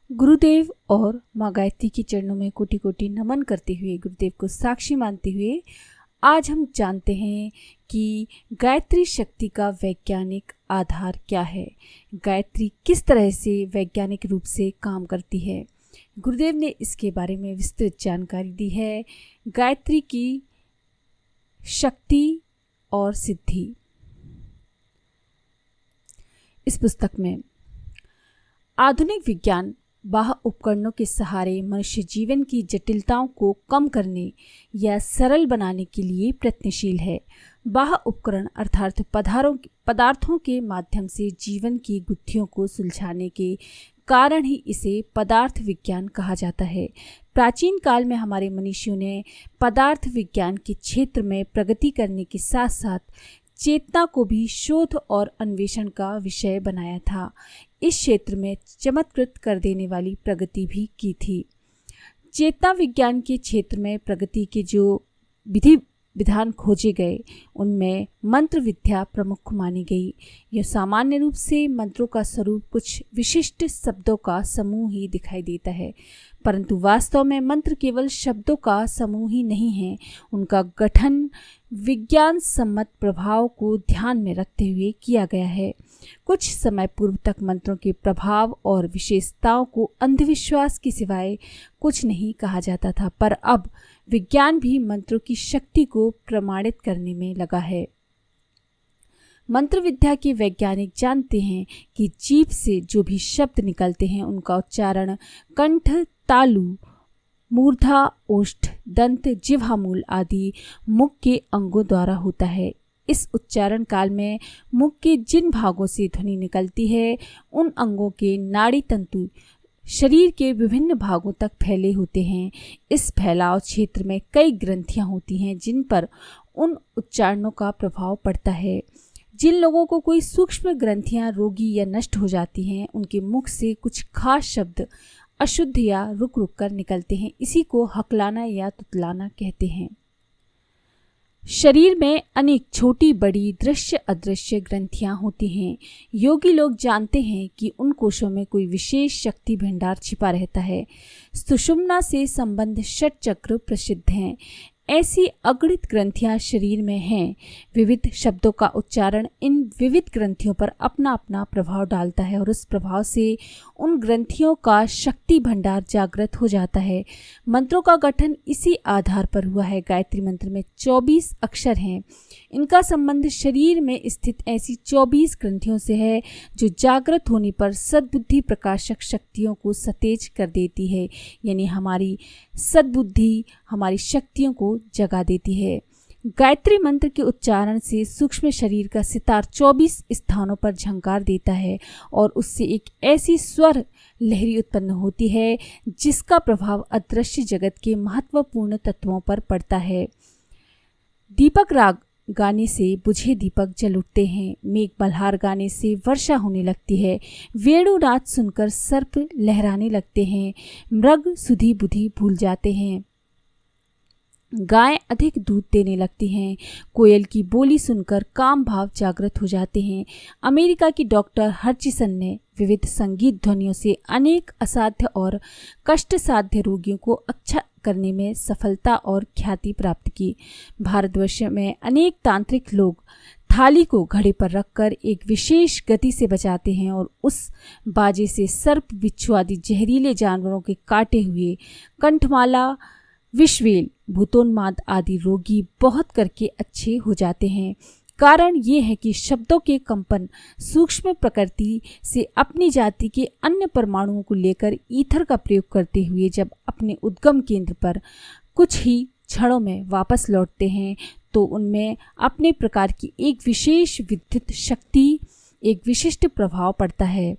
गुरुदेव और माँ गायत्री के चरणों में कोटि कोटि नमन करते हुए, गुरुदेव को साक्षी मानते हुए आज हम जानते हैं कि गायत्री शक्ति का वैज्ञानिक आधार क्या है, गायत्री किस तरह से वैज्ञानिक रूप से काम करती है। गुरुदेव ने इसके बारे में विस्तृत जानकारी दी है। गायत्री की शक्ति और सिद्धि। इस पुस्तक में आधुनिक विज्ञान बाह्य उपकरणों के सहारे मनुष्य जीवन की जटिलताओं को कम करने या सरल बनाने के लिए प्रयत्नशील है। बाह्य उपकरण अर्थात पदार्थों के माध्यम से जीवन की गुत्थियों को सुलझाने के कारण ही इसे पदार्थ विज्ञान कहा जाता है। प्राचीन काल में हमारे मनीषियों ने पदार्थ विज्ञान के क्षेत्र में प्रगति करने के साथ साथ चेतना को भी शोध और अन्वेषण का विषय बनाया था। इस क्षेत्र में चमत्कृत कर देने वाली प्रगति भी की थी। चेतना विज्ञान के क्षेत्र में प्रगति के जो विधि विधान खोजे गए उनमें मंत्र विद्या प्रमुख मानी गई। यह सामान्य रूप से मंत्रों का स्वरूप कुछ विशिष्ट शब्दों का समूह ही दिखाई देता है, परंतु वास्तव में मंत्र केवल शब्दों का समूह ही नहीं है, उनका गठन विज्ञान सम्मत प्रभाव को ध्यान में रखते हुए किया गया है। कुछ समय पूर्व तक मंत्रों के प्रभाव और विशेषताओं को अंधविश्वास के सिवाय कुछ नहीं कहा जाता था, पर अब विज्ञान भी मंत्रों की शक्ति को प्रमाणित करने में लगा है। मंत्र विद्या के वैज्ञानिक जानते हैं कि जीभ से जो भी शब्द निकलते हैं उनका उच्चारण कंठ, तालु, मूर्धा, ओष्ठ, दंत, जिह्वामूल आदि मुख के अंगों द्वारा होता है। इस उच्चारण काल में मुख के जिन भागों से ध्वनि निकलती है उन अंगों के नाड़ी तंतु शरीर के विभिन्न भागों तक फैले होते हैं। इस फैलाव क्षेत्र में कई ग्रंथियां होती हैं जिन पर उन उच्चारणों का प्रभाव पड़ता है। जिन लोगों को कोई सूक्ष्म ग्रंथियां रोगी या नष्ट हो जाती हैं उनके मुख से कुछ खास शब्द अशुद्ध या रुक रुक कर निकलते हैं। इसी को हकलाना या तुतलाना कहते हैं। शरीर में अनेक छोटी बड़ी दृश्य अदृश्य ग्रंथियां होती हैं। योगी लोग जानते हैं कि उन कोशों में कोई विशेष शक्ति भंडार छिपा रहता है। सुषुम्ना से संबंध षट चक्र प्रसिद्ध हैं। ऐसी अगणित ग्रंथियां शरीर में हैं। विविध शब्दों का उच्चारण इन विविध ग्रंथियों पर अपना अपना प्रभाव डालता है और उस प्रभाव से उन ग्रंथियों का शक्ति भंडार जागृत हो जाता है। मंत्रों का गठन इसी आधार पर हुआ है। गायत्री मंत्र में 24 अक्षर हैं। इनका संबंध शरीर में स्थित ऐसी 24 ग्रंथियों से है जो जागृत होने पर सद्बुद्धि प्रकाशक शक्तियों को सतेज कर देती है, यानी हमारी सद्बुद्धि हमारी शक्तियों को जगा देती है। गायत्री मंत्र के उच्चारण से सूक्ष्म शरीर का सितार 24 स्थानों पर झंकार देता है और उससे एक ऐसी स्वर लहरी उत्पन्न होती है जिसका प्रभाव अदृश्य जगत के महत्वपूर्ण तत्वों पर पड़ता है। दीपक राग गाने से बुझे दीपक जल उठते हैं। मेघ बल्हार गाने से वर्षा होने लगती है। वेणुनाद सुनकर सर्प लहराने लगते हैं। मृग सुधी बुद्धि भूल जाते हैं। गाय अधिक दूध देने लगती हैं। कोयल की बोली सुनकर काम भाव जागृत हो जाते हैं। अमेरिका की डॉक्टर हर्चिसन ने विविध संगीत ध्वनियों से अनेक असाध्य और कष्ट साध्य रोगियों को अच्छा करने में सफलता और ख्याति प्राप्त की। भारतवर्ष में अनेक तांत्रिक लोग थाली को घड़े पर रखकर एक विशेष गति से बजाते हैं और उस बाजे से सर्प, बिच्छू आदि जहरीले जानवरों के काटे हुए कंठमाला, विषवेल, भूतोन्माद आदि रोगी बहुत करके अच्छे हो जाते हैं। कारण ये है कि शब्दों के कंपन सूक्ष्म प्रकृति से अपनी जाति के अन्य परमाणुओं को लेकर ईथर का प्रयोग करते हुए जब अपने उद्गम केंद्र पर कुछ ही क्षणों में वापस लौटते हैं तो उनमें अपने प्रकार की एक विशेष विद्युत शक्ति, एक विशिष्ट प्रभाव पड़ता है।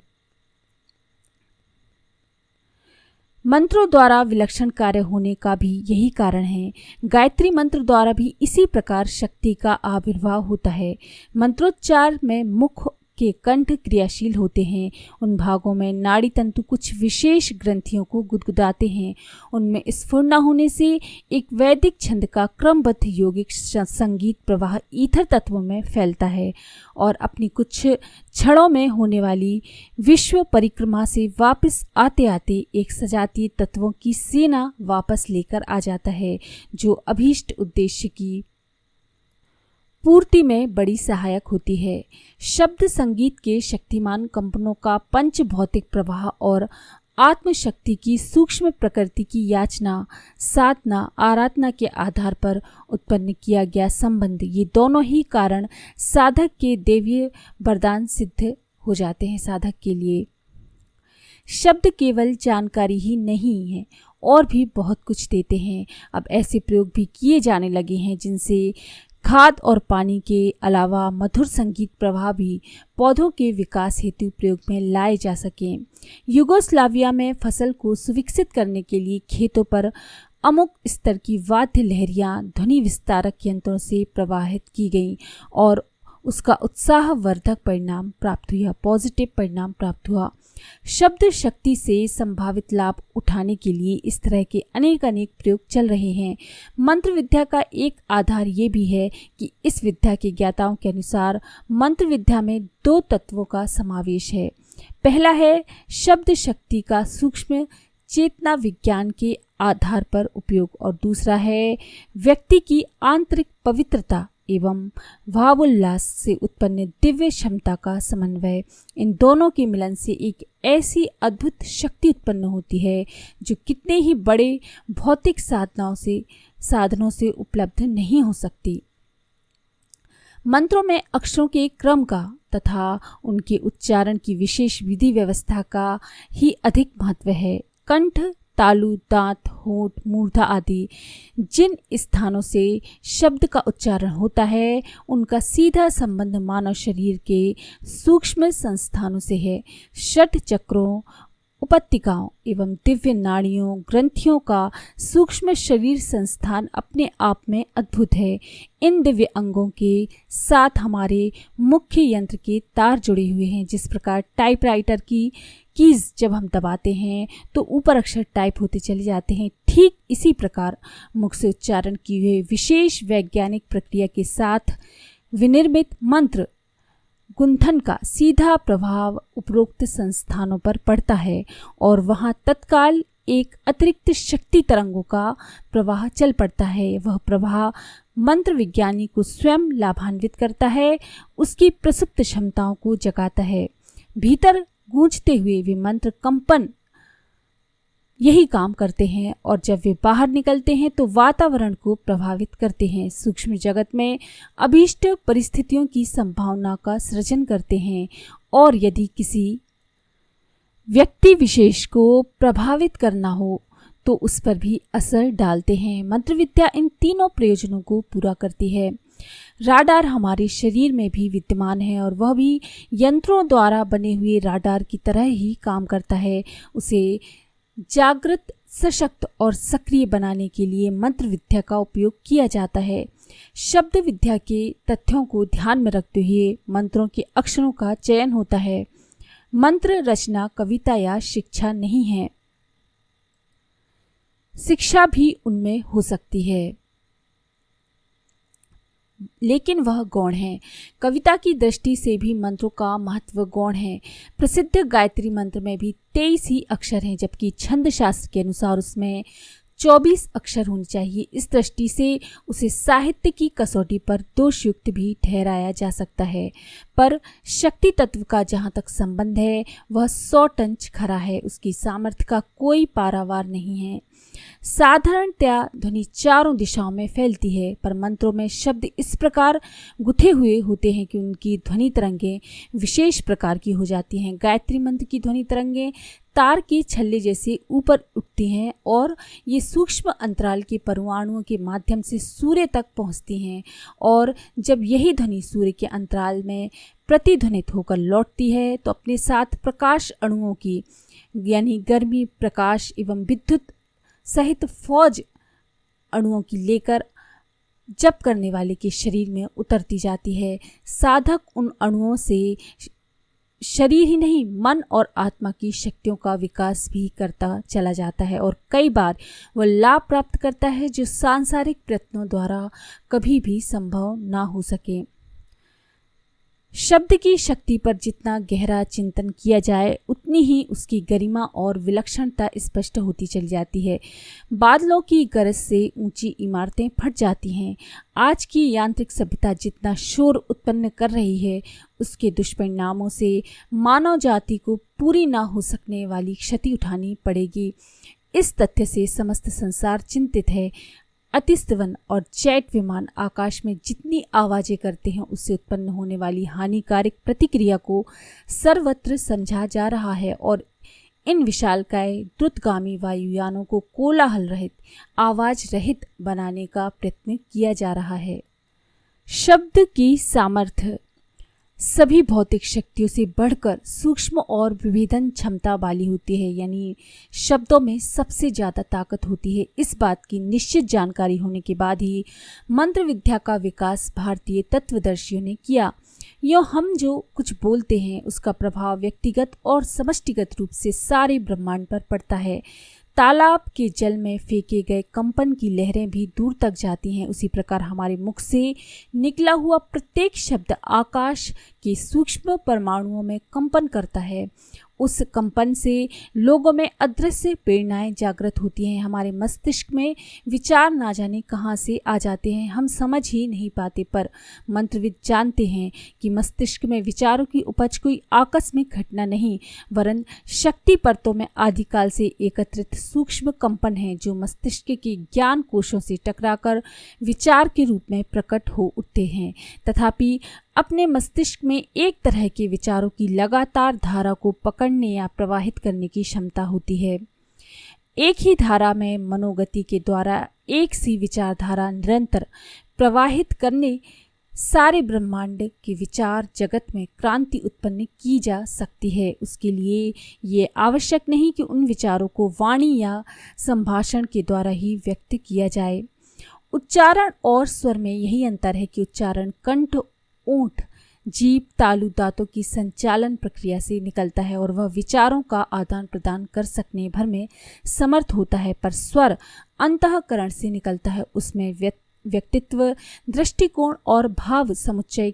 मंत्रों द्वारा विलक्षण कार्य होने का भी यही कारण है। गायत्री मंत्र द्वारा भी इसी प्रकार शक्ति का आविर्भाव होता है। मंत्रोच्चार में मुख के कंठ क्रियाशील होते हैं। उन भागों में नाड़ी तंतु कुछ विशेष ग्रंथियों को गुदगुदाते हैं। उनमें स्फुरना होने से एक वैदिक छंद का क्रमबद्ध यौगिक संगीत प्रवाह ईथर तत्वों में फैलता है और अपनी कुछ क्षणों में होने वाली विश्व परिक्रमा से वापस आते आते एक सजातीय तत्वों की सेना वापस लेकर आ जाता है, जो अभीष्ट उद्देश्य की पूर्ति में बड़ी सहायक होती है। शब्द संगीत के शक्तिमान कंपनों का पंच भौतिक प्रवाह और आत्मशक्ति की सूक्ष्म प्रकृति की याचना, साधना, आराधना के आधार पर उत्पन्न किया गया संबंध, ये दोनों ही कारण साधक के दैवीय वरदान सिद्ध हो जाते हैं। साधक के लिए शब्द केवल जानकारी ही नहीं है और भी बहुत कुछ देते हैं। अब ऐसे प्रयोग भी किए जाने लगे हैं जिनसे खाद और पानी के अलावा मधुर संगीत प्रवाह भी पौधों के विकास हेतु प्रयोग में लाए जा सकें। युगोस्लाविया में फसल को सुविकसित करने के लिए खेतों पर अमुक स्तर की वाद्य लहरियां ध्वनि विस्तारक यंत्रों से प्रवाहित की गईं और उसका उत्साहवर्धक परिणाम प्राप्त हुआ, पॉजिटिव परिणाम प्राप्त हुआ। शब्द शक्ति से संभावित लाभ उठाने के लिए इस तरह के अनेक प्रयोग चल रहे हैं। मंत्र विद्या का एक आधार ये भी है कि इस विद्या के ज्ञाताओं के अनुसार मंत्र विद्या में दो तत्वों का समावेश है। पहला है शब्द शक्ति का सूक्ष्म चेतना विज्ञान के आधार पर उपयोग और दूसरा है व्यक्ति की आंतरिक पवित्रता एवं भावोल्लास से उत्पन्न दिव्य क्षमता का समन्वय। इन दोनों के मिलन से एक ऐसी अद्भुत शक्ति उत्पन्न होती है जो कितने ही बड़े भौतिक साधनों से उपलब्ध नहीं हो सकती। मंत्रों में अक्षरों के क्रम का तथा उनके उच्चारण की विशेष विधि व्यवस्था का ही अधिक महत्व है। कंठ, तालु, दांत, होंठ, मूर्धा आदि जिन स्थानों से शब्द का उच्चारण होता है उनका सीधा संबंध मानव शरीर के सूक्ष्म संस्थानों से है। षट चक्रों, उपत्तिकाओं एवं दिव्य नाड़ियों, ग्रंथियों का सूक्ष्म शरीर संस्थान अपने आप में अद्भुत है। इन दिव्य अंगों के साथ हमारे मुख्य यंत्र के तार जुड़े हुए हैं। जिस प्रकार टाइपराइटर की कीज जब हम दबाते हैं तो ऊपर अक्षर टाइप होते चले जाते हैं, ठीक इसी प्रकार मुख से उच्चारण किए हुए विशेष वैज्ञानिक प्रक्रिया के साथ विनिर्मित मंत्र गुंथन का सीधा प्रभाव उपरोक्त संस्थानों पर पड़ता है और वहां तत्काल एक अतिरिक्त शक्ति तरंगों का प्रवाह चल पड़ता है। वह प्रवाह मंत्र विज्ञानी को स्वयं लाभान्वित करता है, उसकी प्रसुप्त क्षमताओं को जगाता है। भीतर गूंजते हुए वे मंत्र कंपन यही काम करते हैं और जब वे बाहर निकलते हैं तो वातावरण को प्रभावित करते हैं, सूक्ष्म जगत में अभीष्ट परिस्थितियों की संभावना का सृजन करते हैं और यदि किसी व्यक्ति विशेष को प्रभावित करना हो तो उस पर भी असर डालते हैं। मंत्र विद्या इन तीनों प्रयोजनों को पूरा करती है। राडार हमारे शरीर में भी विद्यमान है और वह भी यंत्रों द्वारा बने हुए राडार की तरह ही काम करता है। उसे जागृत, सशक्त और सक्रिय बनाने के लिए मंत्र विद्या का उपयोग किया जाता है। शब्द विद्या के तथ्यों को ध्यान में रखते हुए मंत्रों के अक्षरों का चयन होता है। मंत्र रचना कविता या शिक्षा नहीं है, शिक्षा भी उनमें हो सकती है लेकिन वह गौण है। कविता की दृष्टि से भी मंत्रों का महत्व गौण है। प्रसिद्ध गायत्री मंत्र में भी 23 ही अक्षर हैं, जबकि छंद शास्त्र के अनुसार उसमें 24 अक्षर होने चाहिए। इस दृष्टि से उसे साहित्य की कसौटी पर दोषयुक्त भी ठहराया जा सकता है, पर शक्ति तत्व का जहाँ तक संबंध है वह 100 टन खरा है। उसकी सामर्थ्य का कोई पारावार नहीं है। साधारणतया ध्वनि चारों दिशाओं में फैलती है, पर मंत्रों में शब्द इस प्रकार गुथे हुए होते हैं कि उनकी ध्वनि तरंगें विशेष प्रकार की हो जाती हैं। गायत्री मंत्र की ध्वनि तरंगें तार के छल्ले जैसे ऊपर उठती हैं और ये सूक्ष्म अंतराल के परमाणुओं के माध्यम से सूर्य तक पहुंचती हैं और जब यही ध्वनि सूर्य के अंतराल में प्रतिध्वनित होकर लौटती है तो अपने साथ प्रकाश अणुओं की यानी गर्मी, प्रकाश एवं विद्युत सहित फौज अणुओं की लेकर जप करने वाले के शरीर में उतरती जाती है। साधक उन अणुओं से शरीर ही नहीं, मन और आत्मा की शक्तियों का विकास भी करता चला जाता है और कई बार वह लाभ प्राप्त करता है जो सांसारिक प्रयत्नों द्वारा कभी भी संभव ना हो सके। शब्द की शक्ति पर जितना गहरा चिंतन किया जाए उतनी ही उसकी गरिमा और विलक्षणता स्पष्ट होती चली जाती है। बादलों की गरज से ऊंची इमारतें फट जाती हैं। आज की यांत्रिक सभ्यता जितना शोर उत्पन्न कर रही है, उसके दुष्परिणामों से मानव जाति को पूरी ना हो सकने वाली क्षति उठानी पड़ेगी। इस तथ्य से समस्त संसार चिंतित है। अतिस्तवन और जेट विमान आकाश में जितनी आवाजें करते हैं, उससे उत्पन्न होने वाली हानिकारक प्रतिक्रिया को सर्वत्र समझा जा रहा है और इन विशालकाय द्रुतगामी वायुयानों को कोलाहल रहित, आवाज रहित बनाने का प्रयत्न किया जा रहा है। शब्द की सामर्थ्य सभी भौतिक शक्तियों से बढ़कर सूक्ष्म और विभेदन क्षमता वाली होती है, यानी शब्दों में सबसे ज़्यादा ताकत होती है। इस बात की निश्चित जानकारी होने के बाद ही मंत्र विद्या का विकास भारतीय तत्वदर्शियों ने किया। यो हम जो कुछ बोलते हैं उसका प्रभाव व्यक्तिगत और समष्टिगत रूप से सारे ब्रह्मांड पर पड़ता है। तालाब के जल में फेंके गए कंपन की लहरें भी दूर तक जाती हैं। उसी प्रकार हमारे मुख से निकला हुआ प्रत्येक शब्द आकाश के सूक्ष्म परमाणुओं में कंपन करता है। उस कंपन से लोगों में अदृश्य प्रेरणाएं जागृत होती हैं। हमारे मस्तिष्क में विचार ना जाने कहाँ से आ जाते हैं, हम समझ ही नहीं पाते, पर मंत्रविद जानते हैं कि मस्तिष्क में विचारों की उपज कोई आकस्मिक घटना नहीं, वरन शक्ति परतों में आदिकाल से एकत्रित सूक्ष्म कंपन है जो मस्तिष्क के ज्ञान कोशों से टकराकर विचार के रूप में प्रकट हो उठते हैं। तथापि अपने मस्तिष्क में एक तरह के विचारों की लगातार धारा को पकड़ने या प्रवाहित करने की क्षमता होती है। एक ही धारा में मनोगति के द्वारा एक सी विचारधारा निरंतर प्रवाहित करने सारे ब्रह्मांड के विचार जगत में क्रांति उत्पन्न की जा सकती है। उसके लिए ये आवश्यक नहीं कि उन विचारों को वाणी या संभाषण के द्वारा ही व्यक्त किया जाए। उच्चारण और स्वर में यही अंतर है कि उच्चारण कंठ, ओंठ, जीभ, तालु, दांतों की संचालन प्रक्रिया से निकलता है और वह विचारों का आदान प्रदान कर सकने भर में समर्थ होता है, पर स्वर अंतःकरण से निकलता है। उसमें व्यक्तित्व, दृष्टिकोण और भाव समुच्चय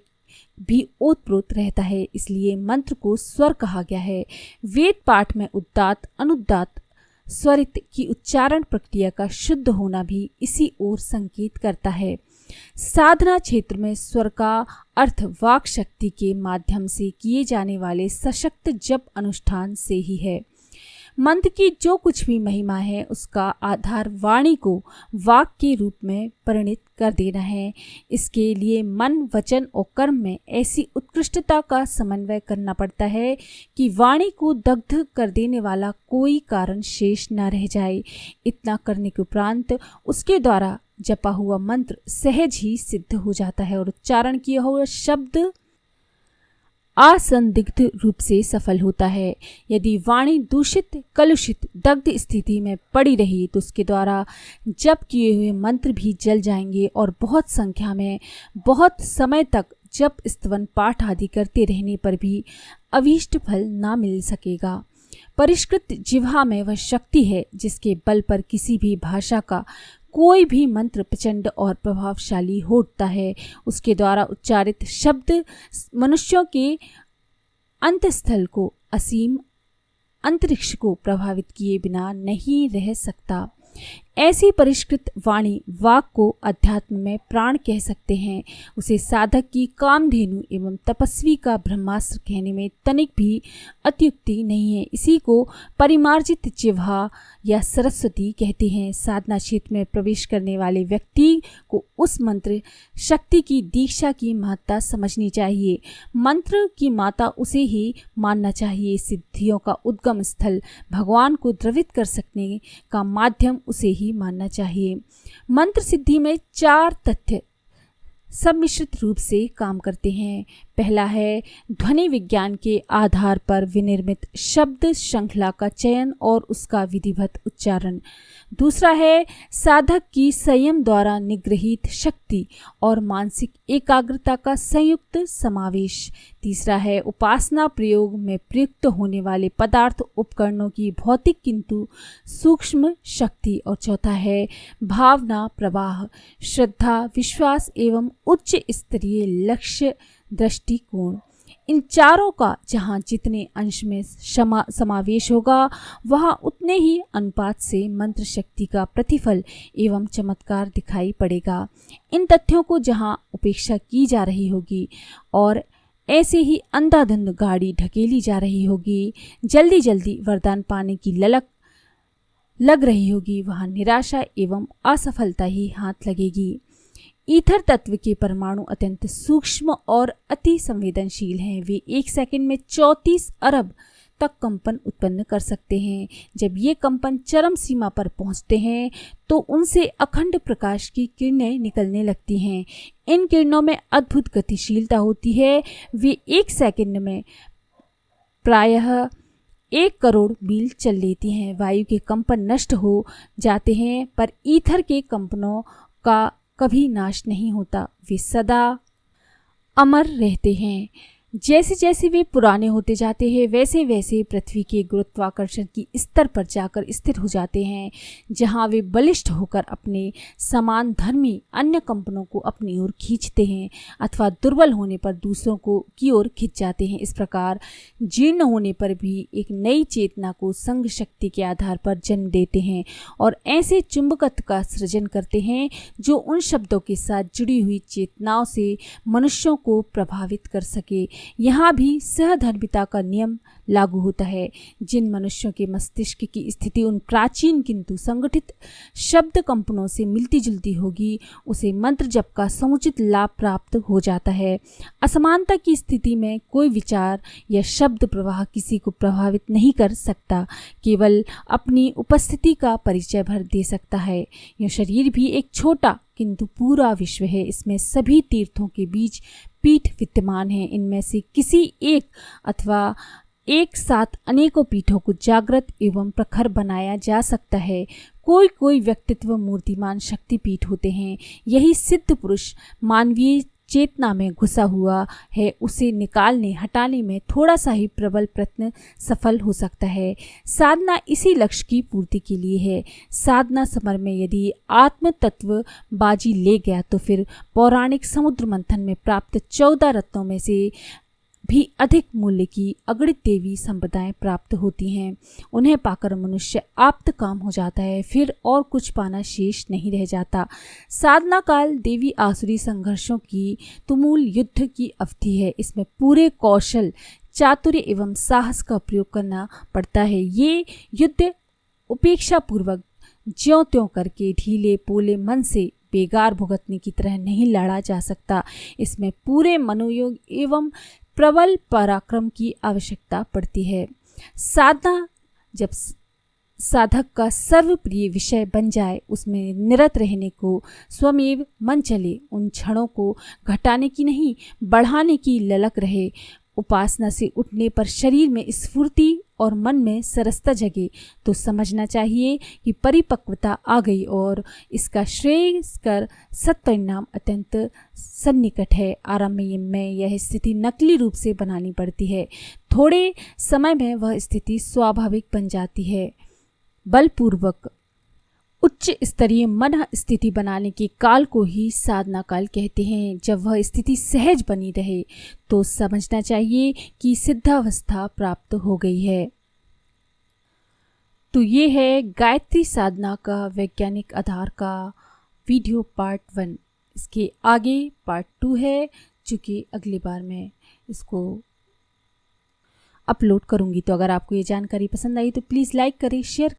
भी ओतप्रोत रहता है। इसलिए मंत्र को स्वर कहा गया है। वेद पाठ में उद्दात, अनुदात, स्वरित की उच्चारण प्रक्रिया का शुद्ध होना भी इसी ओर संकेत करता है। साधना क्षेत्र में स्वर का अर्थ वाक शक्ति के माध्यम से किए जाने वाले सशक्त जप अनुष्ठान से ही है। मंत्र की जो कुछ भी महिमा है उसका आधार वाणी को वाक के रूप में परिणित कर देना है। इसके लिए मन, वचन और कर्म में ऐसी उत्कृष्टता का समन्वय करना पड़ता है कि वाणी को दग्ध कर देने वाला कोई कारण शेष न रह जाए। इतना करने के उपरांत उसके द्वारा जपा हुआ मंत्र सहज ही सिद्ध हो जाता है और उच्चारण किया हुआ शब्द असंदिग्ध रूप से सफल होता है। यदि वाणी दूषित, कलुषित, दग्ध स्थिति में पड़ी रही तो उसके द्वारा जप किए हुए मंत्र भी जल जाएंगे और बहुत संख्या में बहुत समय तक जप, स्तवन, पाठ आदि करते रहने पर भी अभीष्ट फल ना मिल सकेगा। परिष्कृत जिह्वा में वह शक्ति है जिसके बल पर किसी भी भाषा का कोई भी मंत्र प्रचंड और प्रभावशाली होता है। उसके द्वारा उच्चारित शब्द मनुष्यों के अंतस्थल को, असीम अंतरिक्ष को प्रभावित किए बिना नहीं रह सकता। ऐसी परिष्कृत वाणी वाक को अध्यात्म में प्राण कह सकते हैं। उसे साधक की कामधेनु एवं तपस्वी का ब्रह्मास्त्र कहने में तनिक भी अत्युक्ति नहीं है। इसी को परिमार्जित जिह्वा या सरस्वती कहते हैं। साधना क्षेत्र में प्रवेश करने वाले व्यक्ति को उस मंत्र शक्ति की दीक्षा की महत्ता समझनी चाहिए। मंत्र की माता उसे ही मानना चाहिए। सिद्धियों का उद्गम स्थल, भगवान को द्रवित कर सकने का माध्यम उसे ही मानना चाहिए। मंत्र सिद्धि में 4 तथ्य सम्मिश्रित रूप से काम करते हैं। पहला है ध्वनि विज्ञान के आधार पर विनिर्मित शब्द श्रृंखला का चयन और उसका विधिवत उच्चारण। दूसरा है साधक की संयम द्वारा निग्रहित शक्ति और मानसिक एकाग्रता का संयुक्त समावेश। तीसरा है उपासना प्रयोग में प्रयुक्त होने वाले पदार्थ उपकरणों की भौतिक किंतु सूक्ष्म शक्ति। और चौथा है भावना प्रवाह, श्रद्धा, विश्वास एवं उच्च स्तरीय लक्ष्य दृष्टिकोण। इन चारों का जहाँ जितने अंश में समावेश होगा वहाँ उतने ही अनुपात से मंत्र शक्ति का प्रतिफल एवं चमत्कार दिखाई पड़ेगा। इन तथ्यों को जहाँ उपेक्षा की जा रही होगी और ऐसे ही अंधाधुंध गाड़ी ढकेली जा रही होगी, जल्दी जल्दी वरदान पाने की ललक लग रही होगी, वहाँ निराशा एवं असफलता ही हाथ लगेगी। ईथर तत्व के परमाणु अत्यंत सूक्ष्म और अति संवेदनशील हैं। वे 1 सेकंड में 34 अरब तक कंपन उत्पन्न कर सकते हैं। जब ये कंपन चरम सीमा पर पहुंचते हैं तो उनसे अखंड प्रकाश की किरणें निकलने लगती हैं। इन किरणों में अद्भुत गतिशीलता होती है। वे 1 सेकंड में प्रायः 1 करोड़ मील चल लेती हैं। वायु के कंपन नष्ट हो जाते हैं पर ईथर के कंपनों का कभी नाश नहीं होता, वे सदा अमर रहते हैं। जैसे जैसे वे पुराने होते जाते हैं वैसे वैसे पृथ्वी के गुरुत्वाकर्षण की स्तर पर जाकर स्थिर हो जाते हैं, जहां वे बलिष्ठ होकर अपने समान धर्मी अन्य कंपनों को अपनी ओर खींचते हैं अथवा दुर्बल होने पर दूसरों को की ओर खींच जाते हैं। इस प्रकार जीर्ण होने पर भी एक नई चेतना को संग शक्ति के आधार पर जन्म देते हैं और ऐसे चुंबकत्व का सृजन करते हैं जो उन शब्दों के साथ जुड़ी हुई चेतनाओं से मनुष्यों को प्रभावित कर सके। यहाँ भी सहधर्मिता का नियम लागू होता है। जिन मनुष्यों के मस्तिष्क की स्थिति उन प्राचीन किंतु संगठित शब्द कंपनों से मिलती जुलती होगी, उसे मंत्र जप का समुचित लाभ प्राप्त हो जाता है। असमानता की स्थिति में कोई विचार या शब्द प्रवाह किसी को प्रभावित नहीं कर सकता, केवल अपनी उपस्थिति का परिचय भर दे सकता है। यह शरीर भी एक छोटा किंतु पूरा विश्व है। इसमें सभी तीर्थों के बीच पीठ विद्यमान है। इनमें से किसी एक अथवा एक साथ अनेकों पीठों को जागृत एवं प्रखर बनाया जा सकता है। कोई कोई व्यक्तित्व मूर्तिमान शक्ति पीठ होते हैं। यही सिद्ध पुरुष मानवीय चेतना में घुसा हुआ है, उसे निकालने हटाने में थोड़ा सा ही प्रबल प्रयत्न सफल हो सकता है। साधना इसी लक्ष्य की पूर्ति के लिए है। साधना समर में यदि आत्म तत्व बाजी ले गया तो फिर पौराणिक समुद्र मंथन में प्राप्त 14 रत्नों में से भी अधिक मूल्य की अगणित देवी संपदाएं प्राप्त होती हैं। उन्हें पाकर मनुष्य आप्त काम हो जाता है, फिर और कुछ पाना शेष नहीं रह जाता। साधना काल देवी आसुरी संघर्षों की तुमुल युद्ध की अवधि है। इसमें पूरे कौशल, चातुर्य एवं साहस का प्रयोग करना पड़ता है। ये युद्ध उपेक्षा पूर्वक ज्यों त्यों करके ढीले पोले मन से बेगार भुगतने की तरह नहीं लड़ा जा सकता। इसमें पूरे मनोयोग एवं प्रबल पराक्रम की आवश्यकता पड़ती है। साधना जब साधक का सर्वप्रिय विषय बन जाए, उसमें निरत रहने को स्वमेव मन चले, उन क्षणों को घटाने की नहीं बढ़ाने की ललक रहे। उपासना से उठने पर शरीर में स्फूर्ति और मन में सरसता जगे तो समझना चाहिए कि परिपक्वता आ गई और इसका श्रेयस्कर सत्परिणाम अत्यंत सन्निकट है। आरंभ में यह स्थिति नकली रूप से बनानी पड़ती है, थोड़े समय में वह स्थिति स्वाभाविक बन जाती है। बलपूर्वक उच्च स्तरीय मन स्थिति बनाने के काल को ही साधना काल कहते हैं। जब वह स्थिति सहज बनी रहे तो समझना चाहिए कि सिद्धावस्था प्राप्त हो गई है। तो ये है गायत्री साधना का वैज्ञानिक आधार का वीडियो पार्ट 1। इसके आगे पार्ट 2 है, जो कि अगली बार मैं इसको अपलोड करूंगी। तो अगर आपको ये जानकारी पसंद आई तो प्लीज़ लाइक करें, शेयर